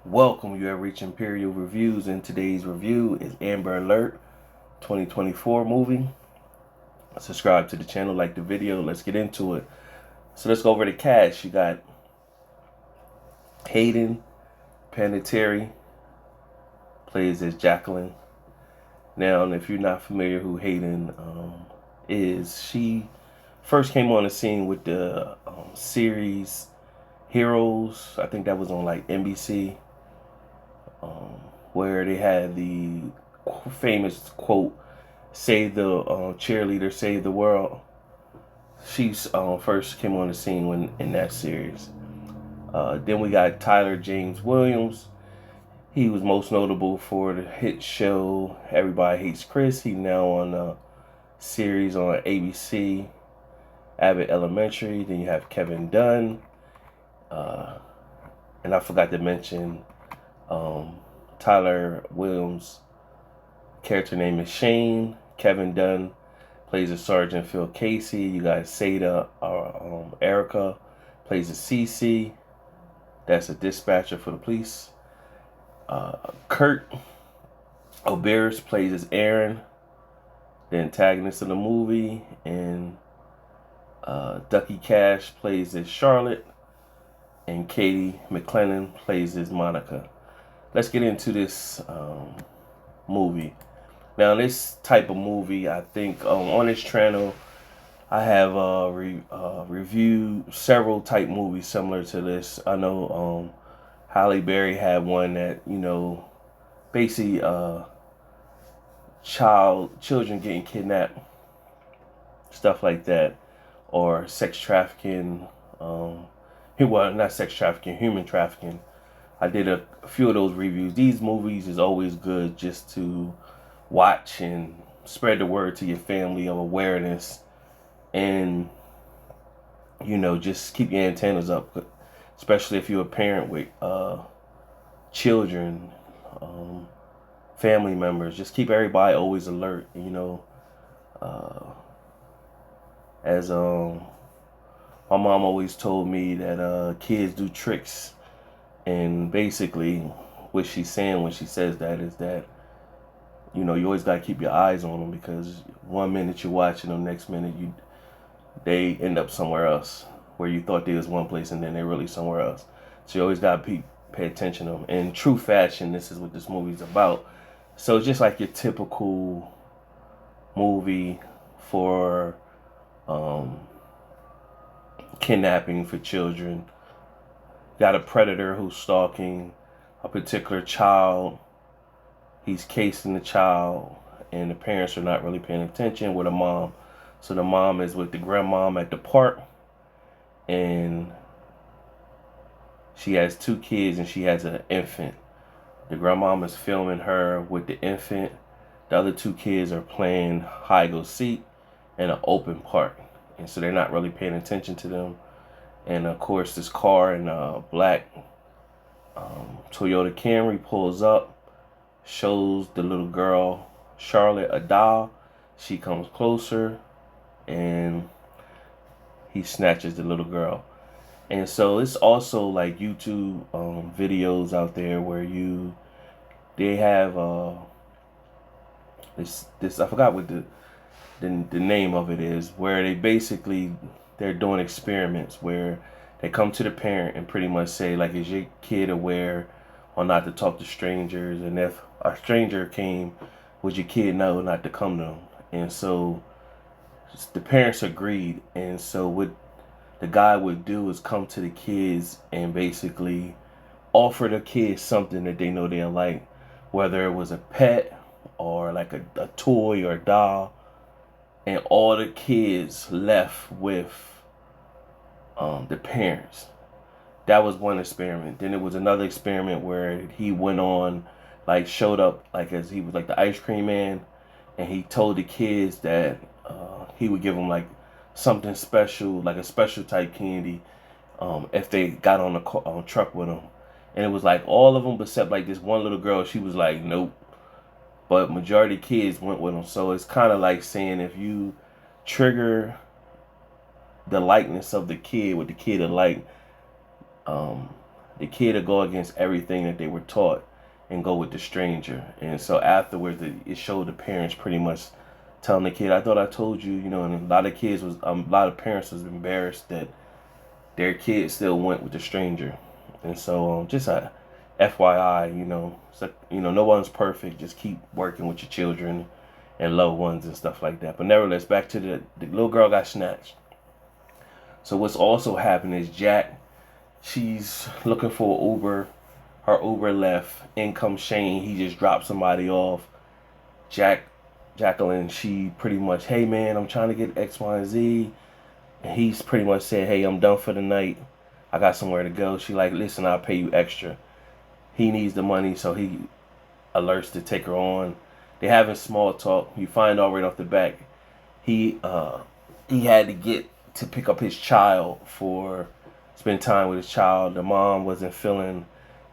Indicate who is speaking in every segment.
Speaker 1: Welcome, you have reached Imperial Reviews, and today's review is Amber Alert 2024 movie. Subscribe to the channel, like the video, let's get into it. So let's go over the cast. You got Hayden Panettiere, plays as Jacqueline. Now, if you're not familiar who Hayden is, she first came on the scene with the series Heroes. I think that was on like NBC. Where they had the famous quote, "Save the cheerleader, save the world." She first came on the scene in that series. Then we got Tyler James Williams. He was most notable for the hit show Everybody Hates Chris. He's now on a series on ABC, Abbott Elementary. Then you have Kevin Dunn. And I forgot to mention Tyler Williams' character name is Shane. Kevin Dunn plays a Sergeant Phil Casey. You got Seda Erica plays a CC. That's a dispatcher for the police. Kurt Oberis plays as Aaron, the antagonist of the movie, and Ducky Cash plays as Charlotte, and Katie McLennan plays as Monica. Let's get into this movie. Now, this type of movie, I think on this channel, I have reviewed several type movies similar to this. I know Halle Berry had one that, basically children getting kidnapped, stuff like that, or sex trafficking. Well, not sex trafficking, human trafficking. I did a few of those reviews. These movies is always good just to watch and spread the word to your family of awareness, and just keep your antennas up, especially if you're a parent with children, family members. Just keep everybody always alert. As my mom always told me that kids do tricks, and basically what she's saying when she says that is that you always got to keep your eyes on them, because one minute you're watching them, next minute they end up somewhere else where you thought they was one place and then they're really somewhere else. So you always got to pay attention to them. In true fashion, this is what this movie's about. So it's just like your typical movie for kidnapping for children. Got a predator who's stalking a particular child. He's casing the child, and the parents are not really paying attention with a mom. So the mom is with the grandmom at the park, and she has two kids and she has an infant. The grandmom is filming her with the infant. The other two kids are playing hide go seek in an open park, and so they're not really paying attention to them. And of course, this car in a black Toyota Camry pulls up, shows the little girl Charlotte a doll. She comes closer, and he snatches the little girl. And so it's also like YouTube videos out there where they have this I forgot what the name of it is, where they're doing experiments where they come to the parent and pretty much say, like, is your kid aware or not to talk to strangers, and if a stranger came, would your kid know not to come to them? And so the parents agreed, and so what the guy would do is come to the kids and basically offer the kids something that they know they'll like, whether it was a pet or like a toy or a doll, and all the kids left with the parents. That was one experiment. Then there was another experiment where he went on, like, showed up like as he was like the ice cream man, and he told the kids that he would give them like something special, like a special type candy, if they got on the truck with him. And it was like all of them except like this one little girl. She was like, nope. But majority of kids went with him. So it's kind of like saying, if you trigger the likeness of the kid, what the kid would like, the kid will go against everything that they were taught and go with the stranger. And so afterwards, it showed the parents pretty much telling the kid, "I thought I told you," you know. And a lot of parents was embarrassed that their kid still went with the stranger. And so just a FYI, so, no one's perfect. Just keep working with your children and loved ones and stuff like that. But nevertheless, back to the little girl got snatched. So what's also happened is she's looking for an Uber. Her Uber left. In comes Shane. He just dropped somebody off. Jacqueline, she pretty much, "Hey man, I'm trying to get X, Y, and Z." And he's pretty much said, "Hey, I'm done for the night. I got somewhere to go." She like, "Listen, I'll pay you extra." He needs the money, so he alerts to take her on. They having small talk. You find out right off the back, he he had to get to pick up his child for spend time with his child. The mom wasn't feeling.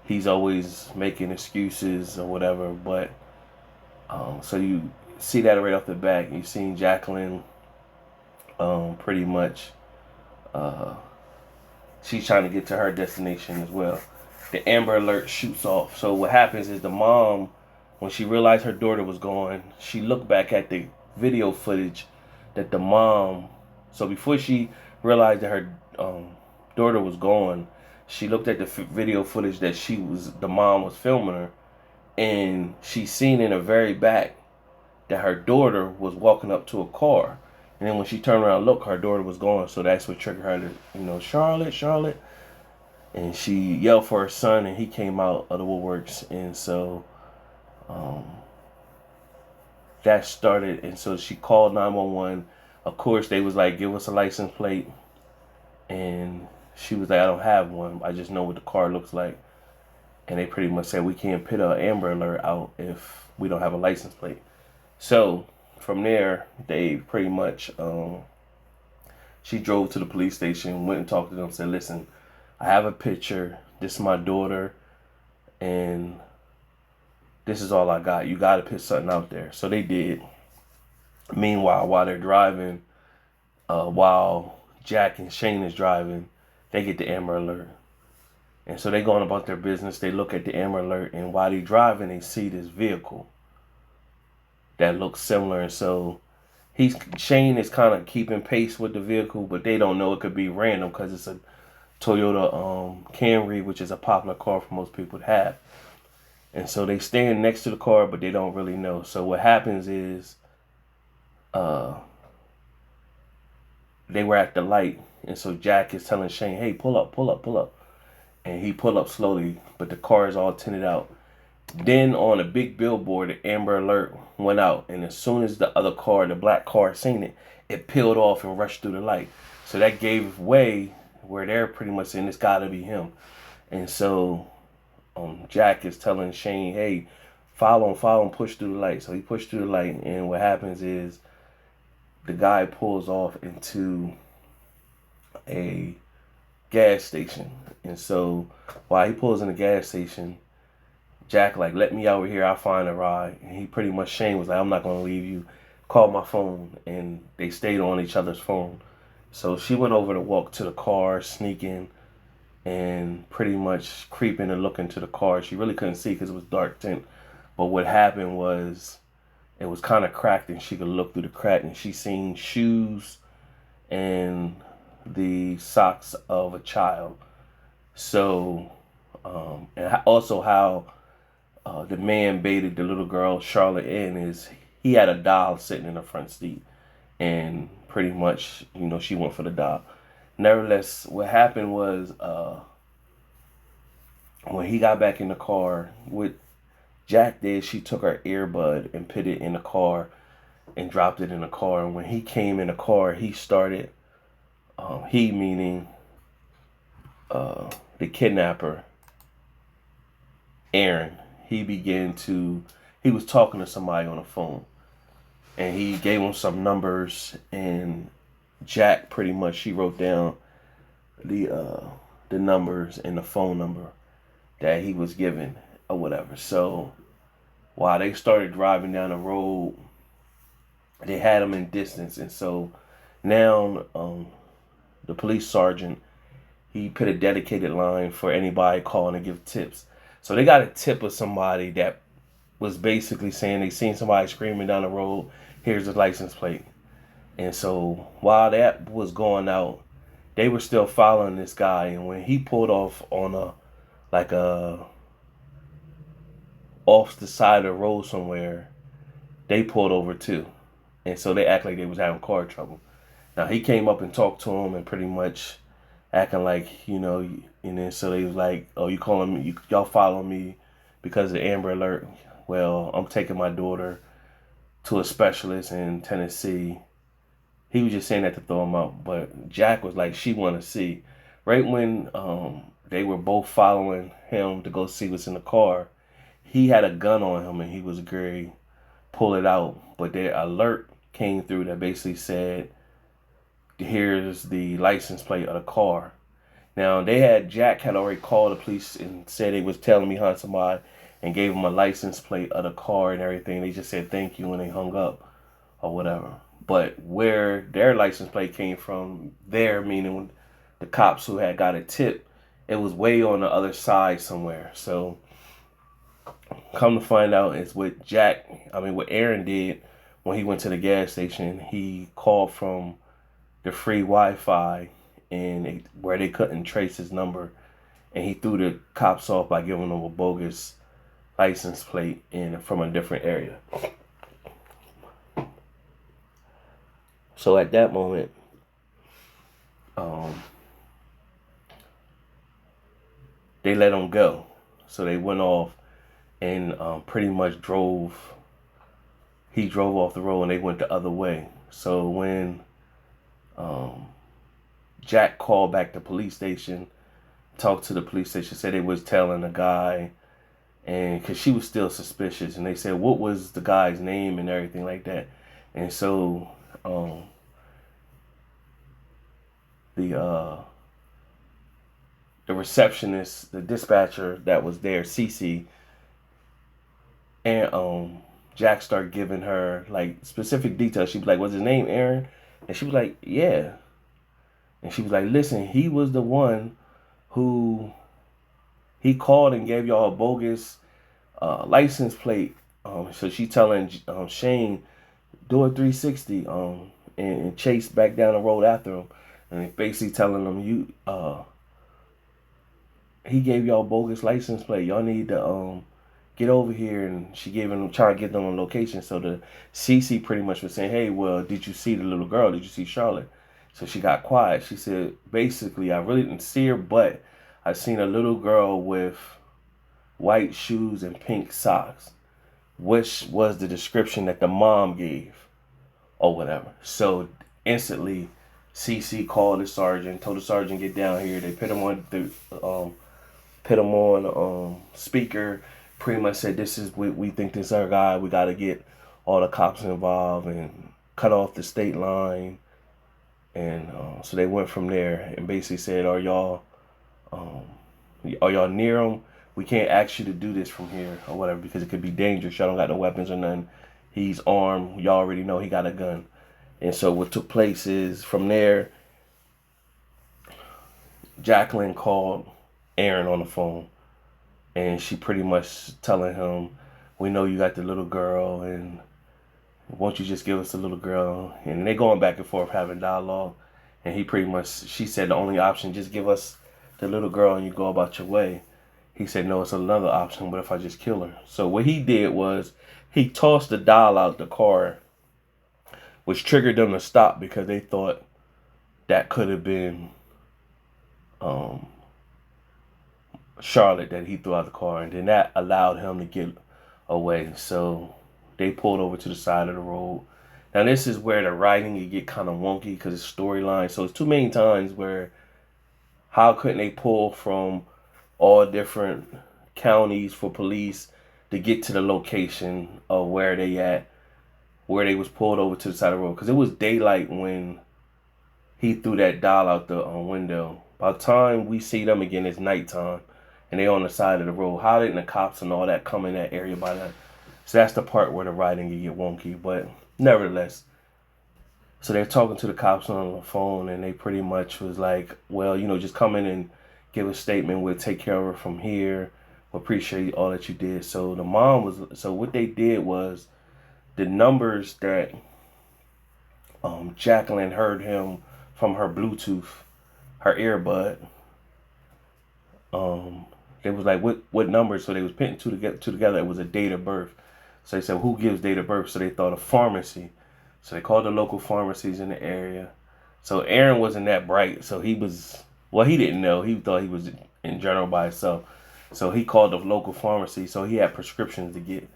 Speaker 1: He's always making excuses or whatever, but so you see that right off the back. You seen Jacqueline pretty much uh, she's trying to get to her destination as well. The Amber Alert shoots off. So what happens is the mom, when she realized her daughter was gone, she looked back at the video footage that the mom. So before she realized that her daughter was gone, she looked at the video footage that the mom was filming her, and she seen in the very back that her daughter was walking up to a car. And then when she turned around and looked, her daughter was gone. So that's what triggered her to, "Charlotte, Charlotte." And she yelled for her son, and he came out of the woodworks. And so um, that started. And so she called 911. Of course, they was like, "Give us a license plate." And she was like, "I don't have one. I just know what the car looks like." And they pretty much said, "We can't put an Amber Alert out if we don't have a license plate." So from there, they pretty much, she drove to the police station, went and talked to them, said, "Listen, I have a picture. This is my daughter, and this is all I got. You got to put something out there." So they did. Meanwhile, while they're driving, while Jack and Shane is driving, they get the Amber Alert. And so they going about their business. They look at the Amber Alert, and while they're driving, they see this vehicle that looks similar. And so Shane is kind of keeping pace with the vehicle, but they don't know, it could be random because it's a Toyota Camry, which is a popular car for most people to have. And so they stand next to the car, but they don't really know. So what happens is they were at the light, and so Jack is telling Shane, "Hey, pull up, pull up, pull up." And he pull up slowly, but the car is all tinted out. Then on a big billboard, the Amber Alert went out, and as soon as the other car, the black car, seen it, it peeled off and rushed through the light. So that gave way where they're pretty much saying it's got to be him. And so Jack is telling Shane, "Hey, follow him, push through the light." So he pushed through the light, and what happens is the guy pulls off into a gas station. And so while he pulls in the gas station, Jack like, "Let me over here, I'll find a ride." And he pretty much, Shane was like, "I'm not gonna leave you. Call my phone." And they stayed on each other's phone. So she went over to walk to the car, sneaking and pretty much creeping and looking to the car. She really couldn't see because it was dark tint. But what happened was it was kind of cracked, and she could look through the crack, and she seen shoes and the socks of a child. So, and also how the man baited the little girl Charlotte in is he had a doll sitting in the front seat, and pretty much, she went for the doll. Nevertheless, what happened was when he got back in the car, what Jack did, she took her earbud and put it in the car and dropped it in the car. And when he came in the car, he started, he meaning the kidnapper, Aaron, he was talking to somebody on the phone. And he gave him some numbers, and Jack pretty much, she wrote down the numbers and the phone number that he was given or whatever. So while they started driving down the road, they had him in distance. And so now the police sergeant, he put a dedicated line for anybody calling to give tips. So they got a tip of somebody that was basically saying they seen somebody screaming down the road, here's the license plate. And so while that was going out, they were still following this guy. And when he pulled off on a like a off the side of the road somewhere, they pulled over too. And so they act like they was having car trouble. Now he came up and talked to him and pretty much acting like, and then so they was like, oh, you calling me, y'all follow me because of the Amber Alert. Well, I'm taking my daughter to a specialist in Tennessee. He was just saying that to throw him out. But Jack was like, she want to see. Right when they were both following him to go see what's in the car, he had a gun on him and he was going to pull it out. But their alert came through that basically said, here's the license plate of the car. Now, Jack had already called the police and said they was telling me behind somebody and gave him a license plate of the car and everything. They just said thank you when they hung up or whatever. But where their license plate came from, meaning the cops who had got a tip, it was way on the other side somewhere. So come to find out, it's what Aaron did when he went to the gas station. He called from the free Wi-Fi and where they couldn't trace his number, and he threw the cops off by giving them a bogus license plate from a different area. So at that moment, they let him go. So they went off and pretty much he drove off the road and they went the other way. So when Jack called back the police station, talked to the police station, said they was telling the guy, and because she was still suspicious, and they said what was the guy's name and everything like that. And so the receptionist, the dispatcher that was there, Cece, and Jack started giving her like specific details. She was like, "Was his name Aaron?" And she was like, "Yeah." And she was like, "Listen, he was the one who he called and gave y'all a bogus license plate." So she telling Shane, do a 360 and chase back down the road after him, and basically telling him he gave y'all bogus license plate. Y'all need to get over here. And she gave him trying to get them on location. So the CC pretty much was saying, "Hey, well, did you see the little girl? Did you see Charlotte?" So she got quiet. She said, basically, I really didn't see her, but I seen a little girl with white shoes and pink socks, which was the description that the mom gave or whatever. So instantly, CC called the sergeant, told the sergeant get down here. They put him on speaker. Pretty much said, "This is we think this is our guy. We got to get all the cops involved and cut off the state line." And so they went from there and basically said, "Are y'all near him? We can't ask you to do this from here or whatever because it could be dangerous. Y'all don't got no weapons or nothing. He's armed. Y'all already know he got a gun." And so what took place is from there, Jacqueline called Aaron on the phone, and she pretty much telling him, "We know you got the little girl, and won't you just give us the little girl?" And they going back and forth having dialogue, and she said the only option, just give us the little girl and you go about your way. He said, "No, it's another option, but if I just kill her." So what he did was he tossed the doll out the car, which triggered them to stop because they thought that could have been Charlotte that he threw out the car, and then that allowed him to get away. So they pulled over to the side of the road. Now this is where the writing you get kind of wonky because it's storyline. So it's too many times where how couldn't they pull from all different counties for police to get to the location of where they was pulled over to the side of the road? Because it was daylight when he threw that doll out the window. By the time we see them again, it's nighttime, and they on the side of the road. How didn't the cops and all that come in that area by then? So that's the part where the writing can get wonky. But nevertheless, So they're talking to the cops on the phone, and they pretty much was like, well, just come in and give a statement. We'll take care of her from here. We appreciate all that you did. So the mom was, so what they did was the numbers that Jacqueline heard him from her Bluetooth, her earbud. Um, it was like what number? So they was putting two together. It was a date of birth. So they said, who gives date of birth? So they thought a pharmacy. So they called the local pharmacies in the area. So Aaron wasn't that bright. So he was, well, he didn't know. He thought he was in general by himself. So he called the local pharmacy. So he had prescriptions to get.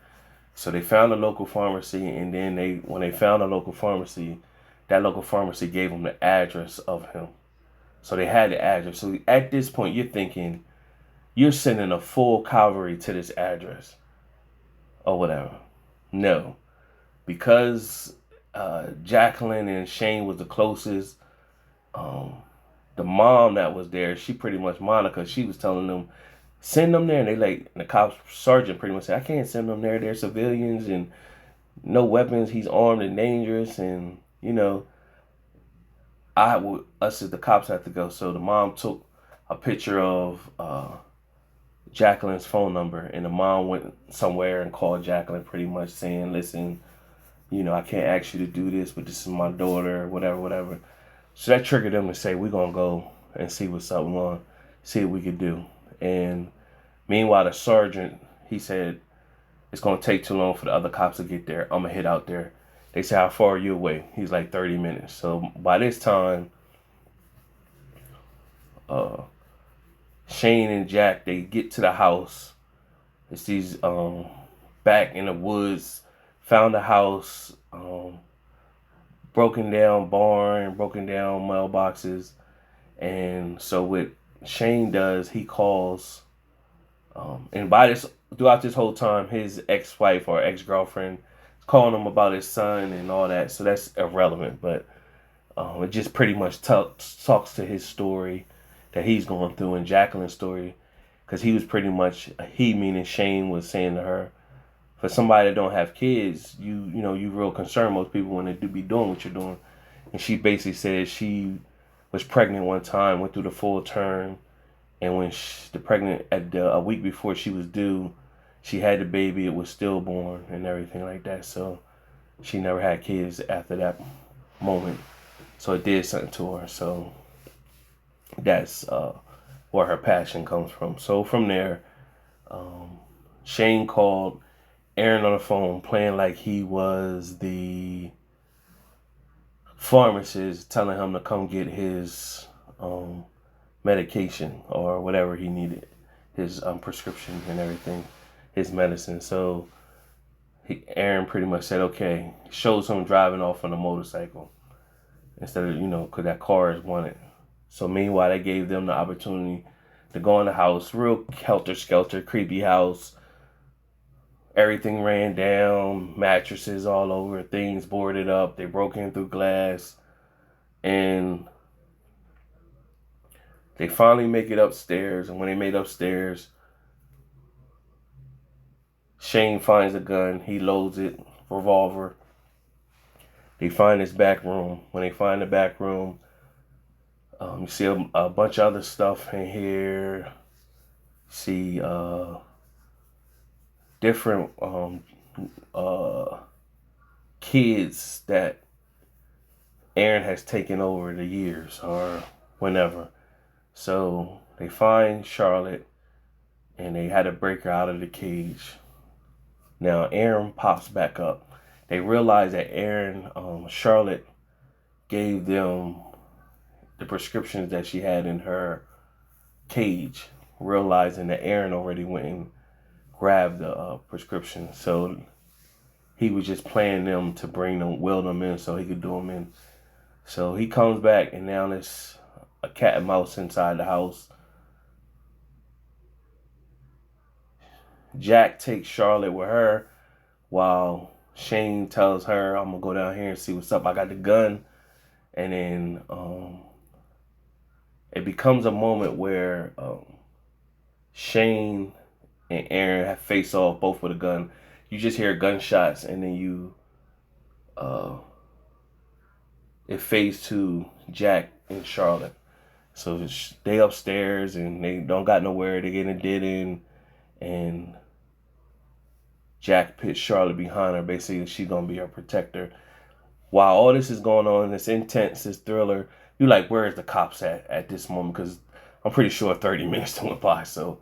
Speaker 1: So they found a local pharmacy, and then when they found a local pharmacy, that local pharmacy gave them the address of him. So they had the address. So at this point, you're thinking you're sending a full cavalry to this address or whatever. No, because Jacqueline and Shane was the closest. Um, the mom that was there, she pretty much Monica. She was telling them send them there, and they like and the cops sergeant pretty much said I can't send them there. They're civilians and no weapons. He's armed and dangerous, and us as the cops have to go. So the mom took a picture of Jacqueline's phone number, and the mom went somewhere and called Jacqueline, pretty much saying, "Listen, I can't ask you to do this, but this is my daughter, whatever, whatever." So that triggered them to say, "We're gonna go and see what's up. We're gonna see what we could do." And meanwhile, the sergeant, he said, "It's gonna take too long for the other cops to get there. I'm gonna head out there." They said, "How far are you away?" He's like 30 minutes. So by this time, uh, Shane and Jack, they get to the house. It's these back in the woods, found a house, broken down barn, broken down mailboxes. And so what Shane does, he calls, and throughout this whole time, his ex-wife or ex-girlfriend is calling him about his son and all that. So that's irrelevant, but it just pretty much talks to his story that he's going through and Jacqueline's story, because he was pretty much, he meaning Shane was saying to her, for somebody that don't have kids, you real concerned. Most people when they do be doing what you're doing, and she basically said she was pregnant one time, went through the full term, and when the pregnant a week before she was due, she had the baby. It was stillborn and everything like that. So she never had kids after that moment. So it did something to her. So that's where her passion comes from. So from there, Shane called Aaron on the phone, playing like he was the pharmacist, telling him to come get his medication or whatever he needed, his prescription and everything, his medicine. So Aaron pretty much said, okay, shows him driving off on a motorcycle instead of, because that car is wanted. So meanwhile, they gave them the opportunity to go in the house, real helter-skelter, creepy house. Everything ran down, mattresses all over, things boarded up. They broke in through glass, and they finally make it upstairs. And when they made upstairs, Shane finds a gun. He loads it, revolver. They find his back room. When they find the back room, you see a bunch of other stuff in here. See different kids that Aaron has taken over the years or whenever. So they find Charlotte, and they had to break her out of the cage. Now Aaron pops back up. They realize that Charlotte gave them the prescriptions that she had in her cage, realizing that Aaron already went and grabbed the prescription. So he was just playing them to will them in so he could do them in. So he comes back, and now there's a cat and mouse inside the house. Jack takes Charlotte with her while Shane tells her, I'm going to go down here and see what's up. I got the gun. And then it becomes a moment where Shane and Aaron have face off, both with a gun. You just hear gunshots, and then it fades to Jack and Charlotte. So they upstairs and they don't got nowhere. They getting it in, and Jack pits Charlotte behind her. Basically, she's gonna be her protector. While all this is going on, it's intense, this thriller. You like, where is the cops at this moment? Because I'm pretty sure 30 minutes went by. So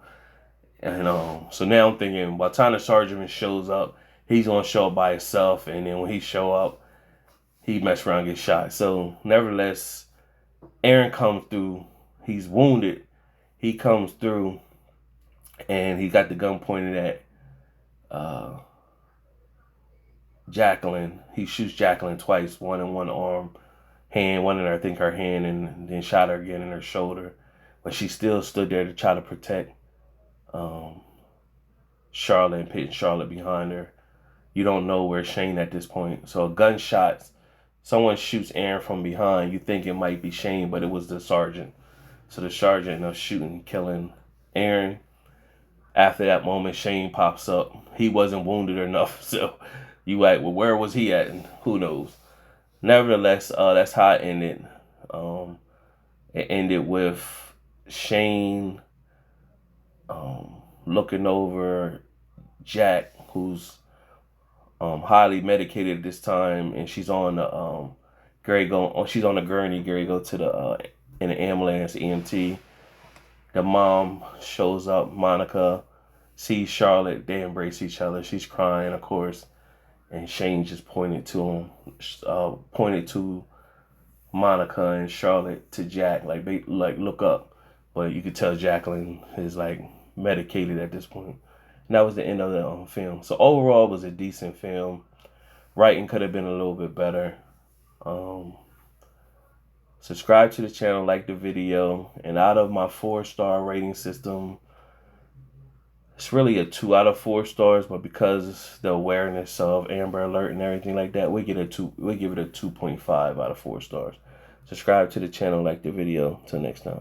Speaker 1: so now I'm thinking, by the time the sergeant shows up, he's gonna show up by himself, and then when he show up, he mess around and get shot. So nevertheless, Aaron comes through. He's wounded. He comes through, and he got the gun pointed at Jacqueline. He shoots Jacqueline twice, one in one arm, hand, one in her, I think her hand, and then shot her again in her shoulder. But she still stood there to try to protect Charlotte and pitting Charlotte behind her. You don't know where Shane at this point. So gunshots, someone shoots Aaron from behind. You think it might be Shane, but it was the sergeant. So the sergeant ends up shooting, killing Aaron. After that moment, Shane pops up. He wasn't wounded enough, so you like, well, where was he at? And who knows? Nevertheless, that's how it ended. It ended with Shane looking over Jack, who's highly medicated at this time, and she's on the she's on the gurney. Gary go to the in the ambulance, EMT. The mom shows up. Monica sees Charlotte. They embrace each other. She's crying, of course, and Shane just pointed to Monica and Charlotte to Jack, like look up. But you could tell Jacqueline is like medicated at this point. And that was the end of the film. So overall, it was a decent film. Writing could have been a little bit better. Subscribe to the channel, like the video, and out of my 4-star rating system, it's really a 2 out of 4 stars, but because the awareness of Amber Alert and everything like that, we give it a 2.5 out of 4 stars. Subscribe to the channel, like the video. Till next time.